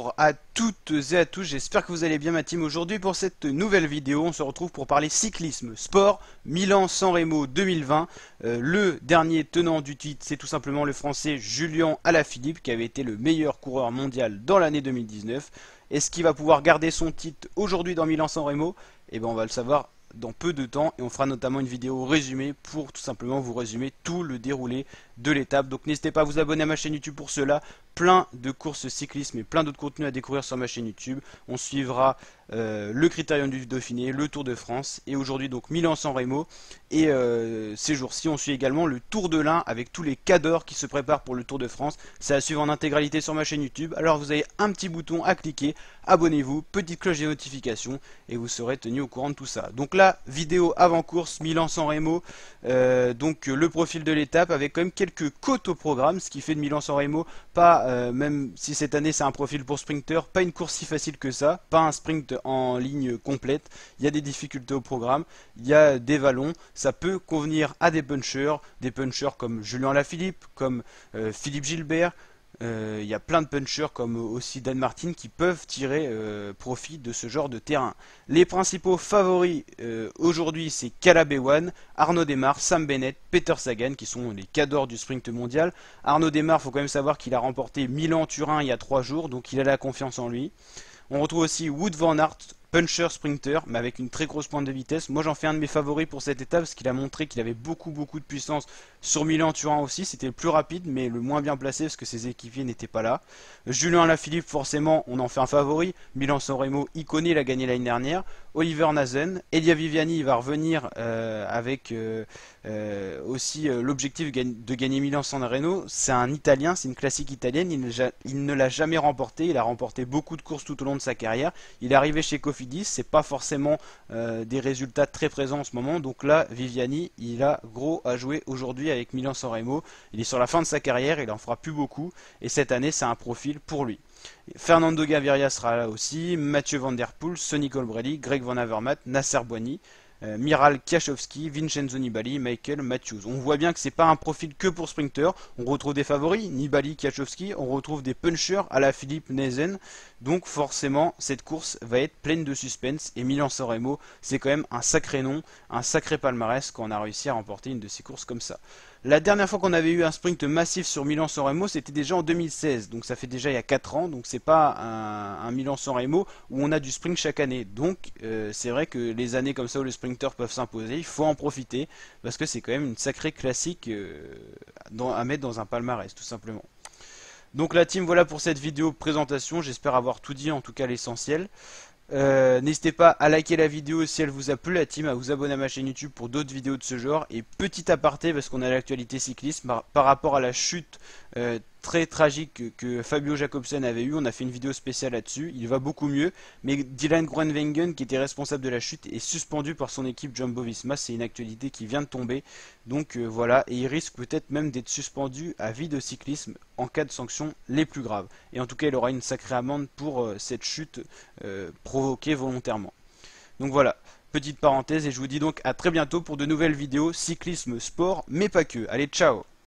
Bonjour à toutes et à tous, j'espère que vous allez bien ma team. Aujourd'hui pour cette nouvelle vidéo, on se retrouve pour parler cyclisme, sport, Milan-San Remo 2020. Le dernier tenant du titre, c'est tout simplement le français Julian Alaphilippe qui avait été le meilleur coureur mondial dans l'année 2019. Est-ce qu'il va pouvoir garder son titre aujourd'hui dans Milan-San Remo? Eh bien on va le savoir dans peu de temps et on fera notamment une vidéo résumée pour tout simplement vous résumer tout le déroulé de l'étape. Donc n'hésitez pas à vous abonner à ma chaîne YouTube pour cela. Plein de courses cyclisme et plein d'autres contenus à découvrir sur ma chaîne YouTube. On suivra le Critérium du Dauphiné, le Tour de France et aujourd'hui donc Milan-San Remo. Et ces jours-ci on suit également le Tour de l'Ain avec tous les cadors qui se préparent pour le Tour de France. C'est à suivre en intégralité sur ma chaîne YouTube. Alors vous avez un petit bouton à cliquer, abonnez-vous, petite cloche des notifications et vous serez tenu au courant de tout ça. Donc là, vidéo avant course Milan-San Remo, donc le profil de l'étape avec quand même quelques côtes au programme, ce qui fait de Milan-San Remo pas, même si cette année c'est un profil pour sprinter, pas une course si facile que ça, pas un sprint en ligne complète. Il y a des difficultés au programme, il y a des vallons, ça peut convenir à des punchers comme Julian Alaphilippe, comme Philippe Gilbert. Il y a plein de punchers comme aussi Dan Martin qui peuvent tirer profit de ce genre de terrain. Les principaux favoris aujourd'hui c'est Caleb Ewan, Arnaud Démare, Sam Bennett, Peter Sagan qui sont les cadors du sprint mondial. Arnaud Démare, il faut quand même savoir qu'il a remporté Milan-Turin il y a 3 jours, donc il a la confiance en lui. On retrouve aussi Wout van Aert, puncher sprinter, mais avec une très grosse pointe de vitesse. Moi j'en fais un de mes favoris pour cette étape parce qu'il a montré qu'il avait beaucoup de puissance sur Milan-Turin aussi. C'était le plus rapide mais le moins bien placé parce que ses équipiers n'étaient pas là. Julien Alaphilippe, forcément on en fait un favori. Milan-San Remo, il connaît, il a gagné l'année dernière. Oliver Naesen, Elia Viviani il va revenir avec aussi l'objectif de gagner Milan-San Remo. C'est un Italien, c'est une classique italienne, il ne l'a jamais remporté, il a remporté beaucoup de courses tout au long de sa carrière. Il est arrivé chez Cofidis, c'est pas forcément des résultats très présents en ce moment, donc là Viviani il a gros à jouer aujourd'hui avec Milan-San Remo. Il est sur la fin de sa carrière, il en fera plus beaucoup et cette année c'est un profil pour lui. Fernando Gaviria sera là aussi, Mathieu Van Der Poel, Sonny Colbrelli, Greg Van Avermaet, Nasser Boigny, Miral Kwiatkowski, Vincenzo Nibali, Michael Matthews. On voit bien que c'est pas un profil que pour sprinter. On retrouve des favoris, Nibali, Kwiatkowski, on retrouve des punchers à la Philippe Naesen. Donc forcément, cette course va être pleine de suspense. Et Milan-San Remo, c'est quand même un sacré nom, un sacré palmarès quand on a réussi à remporter une de ces courses comme ça. La dernière fois qu'on avait eu un sprint massif sur Milan-San Remo, c'était déjà en 2016. Donc ça fait déjà il y a 4 ans. Donc c'est pas un Milan-San Remo où on a du sprint chaque année. Donc c'est vrai que les années comme ça où les sprinters peuvent s'imposer, il faut en profiter parce que c'est quand même une sacrée classique à mettre dans un palmarès tout simplement. Donc la team, voilà pour cette vidéo présentation. J'espère avoir tout dit, en tout cas l'essentiel. N'hésitez pas à liker la vidéo si elle vous a plu, la team, à vous abonner à ma chaîne YouTube pour d'autres vidéos de ce genre. Et petit aparté, parce qu'on a l'actualité cycliste, par rapport à la chute très tragique que Fabio Jacobsen avait eu, on a fait une vidéo spéciale là-dessus. Il va beaucoup mieux, mais Dylan Groenewegen, qui était responsable de la chute, est suspendu par son équipe Jumbo-Visma. C'est une actualité qui vient de tomber. Donc voilà, et il risque peut-être même d'être suspendu à vie de cyclisme en cas de sanctions les plus graves. Et en tout cas, il aura une sacrée amende pour cette chute provoquée volontairement. Donc voilà, petite parenthèse, et je vous dis donc à très bientôt pour de nouvelles vidéos cyclisme, sport, mais pas que. Allez, ciao!